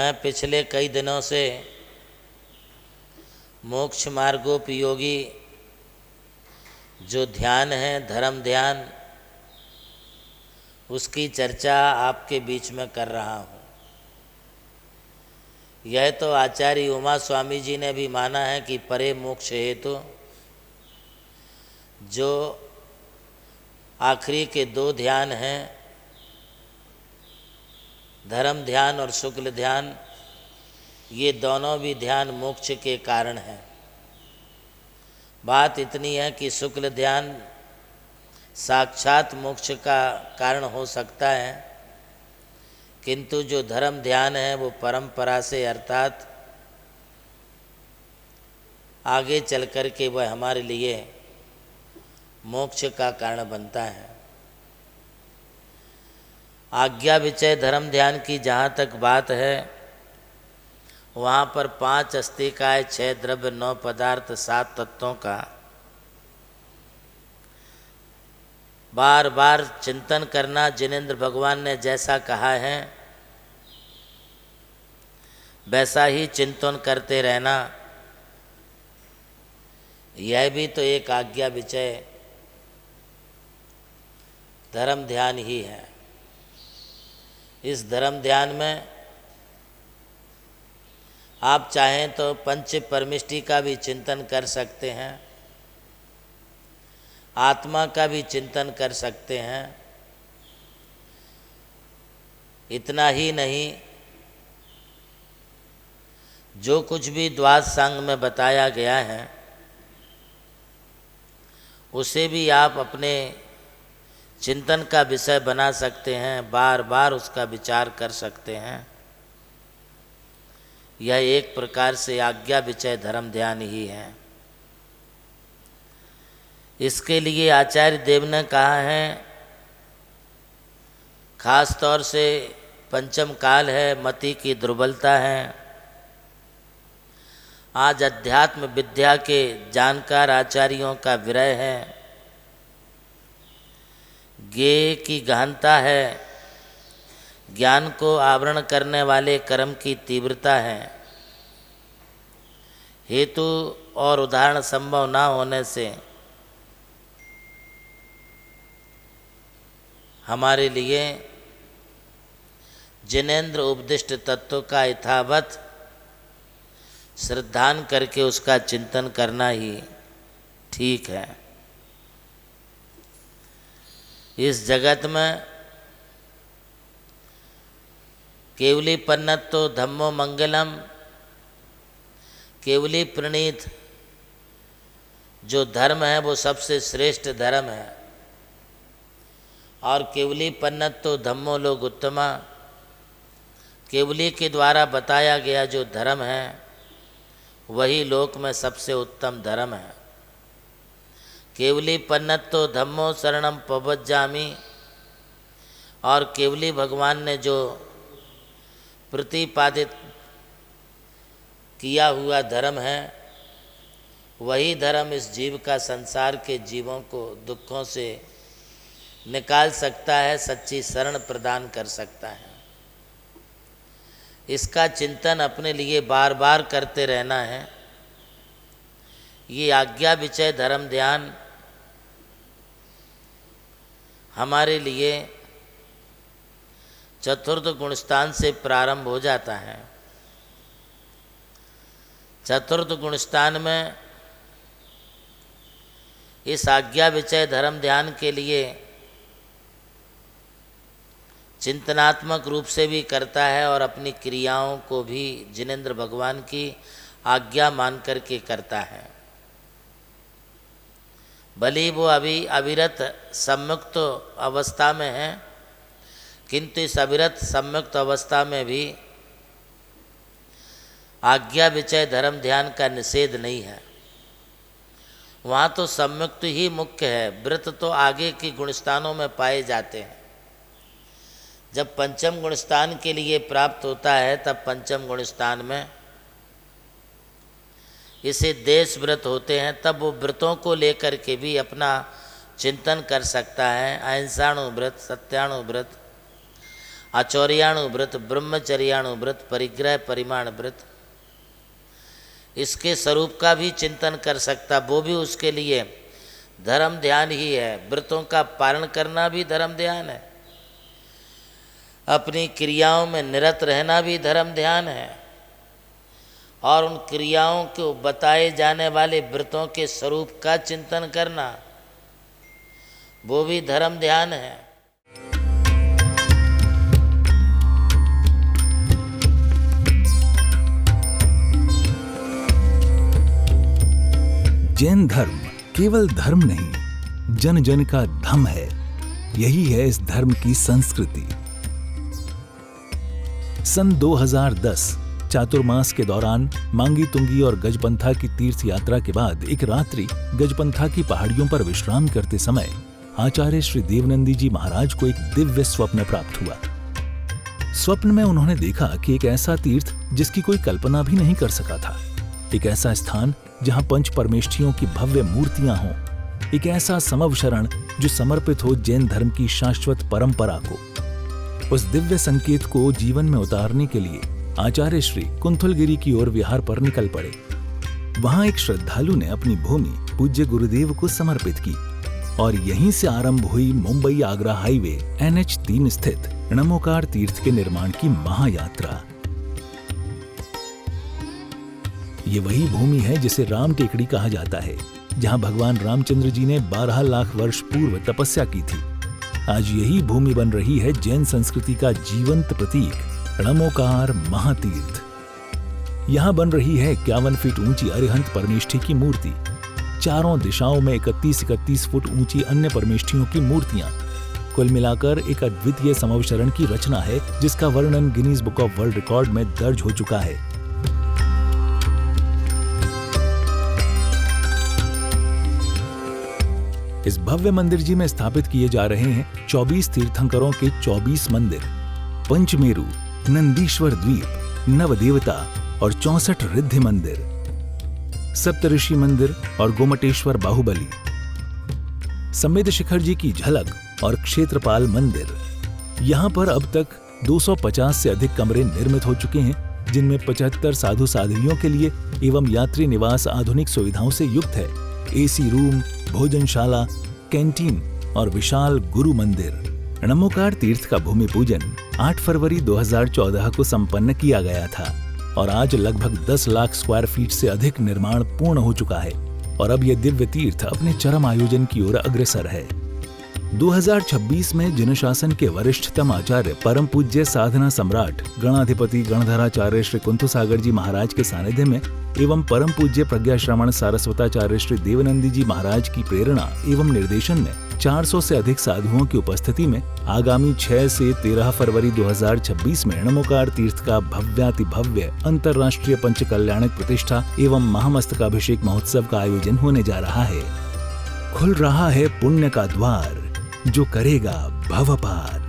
मैं पिछले कई दिनों से मोक्ष मार्गोपयोगी जो ध्यान है, धर्म ध्यान, उसकी चर्चा आपके बीच में कर रहा हूँ। यह तो आचार्य उमा स्वामी जी ने भी माना है कि परे मोक्ष हेतु जो आखिरी के दो ध्यान हैं, धर्म ध्यान और शुक्ल ध्यान, ये दोनों भी ध्यान मोक्ष के कारण हैं। बात इतनी है कि शुक्ल ध्यान साक्षात मोक्ष का कारण हो सकता है, किंतु जो धर्म ध्यान है वो परंपरा से, अर्थात आगे चल कर के वह हमारे लिए मोक्ष का कारण बनता है। आज्ञा विचय धर्म ध्यान की जहाँ तक बात है, वहाँ पर 5 अस्तिकाय, 6 द्रव्य, 9 पदार्थ, 7 तत्वों का बार बार चिंतन करना, जिनेंद्र भगवान ने जैसा कहा है वैसा ही चिंतन करते रहना, यह भी तो एक आज्ञा विचय धर्म ध्यान ही है। इस धर्म ध्यान में आप चाहें तो पंच परमिष्टि का भी चिंतन कर सकते हैं, आत्मा का भी चिंतन कर सकते हैं। इतना ही नहीं, जो कुछ भी द्वादश सांग में बताया गया है उसे भी आप अपने चिंतन का विषय बना सकते हैं, बार बार उसका विचार कर सकते हैं। यह एक प्रकार से आज्ञा विचय धर्म ध्यान ही है। इसके लिए आचार्य देव ने कहा है, खास तौर से पंचम काल है, मति की दुर्बलता है। आज अध्यात्म विद्या के जानकार आचार्यों का विरह है, ज्ञेय की गहनता है, ज्ञान को आवरण करने वाले कर्म की तीव्रता है। हेतु और उदाहरण संभव ना होने से हमारे लिए जिनेंद्र उपदिष्ट तत्व का यथावत श्रद्धान करके उसका चिंतन करना ही ठीक है। इस जगत में केवली पन्नतो धम्मो मंगलम, केवली प्रणीत जो धर्म है वो सबसे श्रेष्ठ धर्म है, और केवली पन्नतो धम्मो लोग उत्तमा, केवली के द्वारा बताया गया जो धर्म है वही लोक में सबसे उत्तम धर्म है। केवली पन्नतो धम्मो शरणम पवज्जामि, और केवली भगवान ने जो प्रतिपादित किया हुआ धर्म है वही धर्म इस जीव का संसार के जीवों को दुखों से निकाल सकता है, सच्ची शरण प्रदान कर सकता है। इसका चिंतन अपने लिए बार बार करते रहना है। ये आज्ञा विचय धर्म ध्यान हमारे लिए चतुर्थ गुणस्थान से प्रारंभ हो जाता है। चतुर्थ गुणस्थान में इस आज्ञा विचय धर्म ध्यान के लिए चिंतनात्मक रूप से भी करता है और अपनी क्रियाओं को भी जिनेंद्र भगवान की आज्ञा मान करके करता है। भले वो अभी अविरत सम्मुक्त अवस्था में है, किंतु इस अविरत सम्मुक्त अवस्था में भी आज्ञा विचय धर्म ध्यान का निषेध नहीं है। वहाँ तो सम्मुक्त ही मुख्य है, व्रत तो आगे के गुणस्थानों में पाए जाते हैं। जब पंचम गुणस्थान के लिए प्राप्त होता है तब पंचम गुणस्थान में इसे देश व्रत होते हैं, तब वो व्रतों को लेकर के भी अपना चिंतन कर सकता है। अहिंसाणु व्रत, सत्याणु व्रत, आचौर्याणु व्रत, ब्रह्मचर्याणु व्रत, परिग्रह परिमाण व्रत, इसके स्वरूप का भी चिंतन कर सकता, वो भी उसके लिए धर्म ध्यान ही है। व्रतों का पालन करना भी धर्म ध्यान है, अपनी क्रियाओं में निरत रहना भी धर्म ध्यान है, और उन क्रियाओं को बताए जाने वाले व्रतों के स्वरूप का चिंतन करना वो भी धर्म ध्यान है। जैन धर्म केवल धर्म नहीं, जन जन का धम है। यही है इस धर्म की संस्कृति। सन 2010 चातुर्मास के दौरान मांगी तुंगी और गजपंथा की तीर्थ यात्रा के बाद एक रात्रि गजपंथा की पहाड़ियों पर विश्राम करते समय आचार्य श्री देवनंदी जी महाराज को एक दिव्य स्वप्न प्राप्त हुआ। स्वप्न में उन्होंने देखा कि एक ऐसा तीर्थ जिसकी कोई कल्पना भी नहीं कर सका था, एक ऐसा स्थान जहां पंच परमेष्ठियों की भव्य मूर्तियां हों, एक ऐसा समव शरण जो समर्पित हो जैन धर्म की शाश्वत परंपरा को। उस दिव्य संकेत को जीवन में उतारने के लिए आचार्य श्री कुंथलगिरी की ओर विहार पर निकल पड़े। वहां एक श्रद्धालु ने अपनी भूमि पूज्य गुरुदेव को समर्पित की और यहीं से आरंभ हुई मुंबई आगरा हाईवे NH3 स्थित णमोकार तीर्थ के निर्माण की महायात्रा। ये वही भूमि है जिसे राम टेकड़ी कहा जाता है, जहां भगवान रामचंद्र जी ने 12 लाख वर्ष पूर्व तपस्या की थी। आज यही भूमि बन रही है जैन संस्कृति का जीवंत प्रतीक णमोकार महातीर्थ। यहां बन रही है 51 फीट ऊंची अरिहंत परमेष्ठी की मूर्ति, चारों दिशाओं में 31-31 फुट ऊंची अन्य परमेष्ठियों की मूर्तियां। कुल मिलाकर एक अद्वितीय समवशरण की रचना है जिसका वर्णन Guinness book of world record में दर्ज हो चुका है। इस भव्य मंदिर जी में स्थापित किए जा रहे हैं 24 तीर्थंकरों के 24 मंदिर, पंचमेरु, नंदीश्वर द्वीप, नवदेवता और 64 रिद्धि मंदिर, सप्तऋषि मंदिर और गोमटेश्वर बाहुबली, संवेद शिखर जी की झलक और क्षेत्रपाल मंदिर। यहाँ पर अब तक 250 से अधिक कमरे निर्मित हो चुके हैं, जिनमें 75 साधु साध्वियों के लिए एवं यात्री निवास आधुनिक सुविधाओं से युक्त है। AC रूम, भोजनशाला, कैंटीन और विशाल गुरु मंदिर। णमोकार तीर्थ का भूमि पूजन 8 फरवरी 2014 को संपन्न किया गया था और आज लगभग 10 लाख स्क्वायर फीट से अधिक निर्माण पूर्ण हो चुका है और अब यह दिव्य तीर्थ अपने चरम आयोजन की ओर अग्रसर है। 2026 में जिन शासन के वरिष्ठतम आचार्य परम पूज्य साधना सम्राट गणाधिपति गणधराचार्य श्री कुंथु सागर जी महाराज के सानिध्य में एवं परम पूज्य प्रज्ञा श्रवण सारस्वताचार्य श्री देवनंदी जी महाराज की प्रेरणा एवं निर्देशन में 400 से अधिक साधुओं की उपस्थिति में आगामी 6 से 13 फरवरी 2026 में णमोकार तीर्थ का भव्याति भव्य अंतर्राष्ट्रीय पंच कल्याणक प्रतिष्ठा एवं महामस्तकाभिषेक महोत्सव का आयोजन होने जा रहा है। खुल रहा है पुण्य का द्वार, जो करेगा भव पार।